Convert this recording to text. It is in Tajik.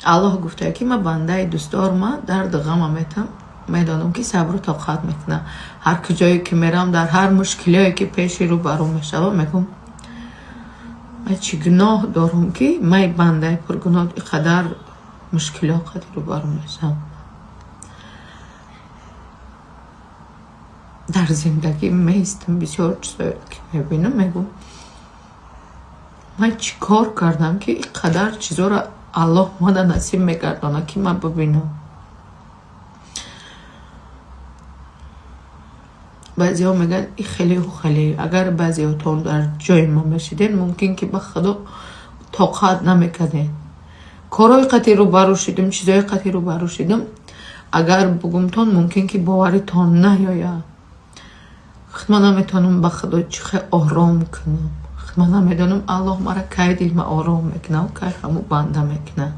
аллоҳ гуфтае ки ман бандаи дӯстдорма дарду ғамаметам медонам ки сабру тоқат мекунам. ҳар куҷое ки мерам дар ҳар мушкилие ки пеши рӯбарӯ мешавам мегӯм ман чӣ гуноҳ дорам ки ман бандаи пургуноҳ иқадар мушкилоти рӯбарӯ мешавам. дар зиндагӣ меистам бисёр чизое ки мебинам мегӯм ман чӣ кор кардам ки иқадар чизоро аллоҳ мана насиб мегардонад ки ман бибинам. баъзеҳо мегӯянд ин хелеу хеле агар баъзеҳотон дар ҷои ман бошиден мумкин ки ба худо тоқат намекардем. корҳои қати рӯбарӯ шудем, чизои қати рӯбарӯ шудем, агар бугумтон мумкин ки боваритон наёяд. ман наметавонам ба худо чӣ хел ором кунам. ман намедонам аллоҳ мара кай дил ма ором мекунад, кай ҳаму банда мекунад.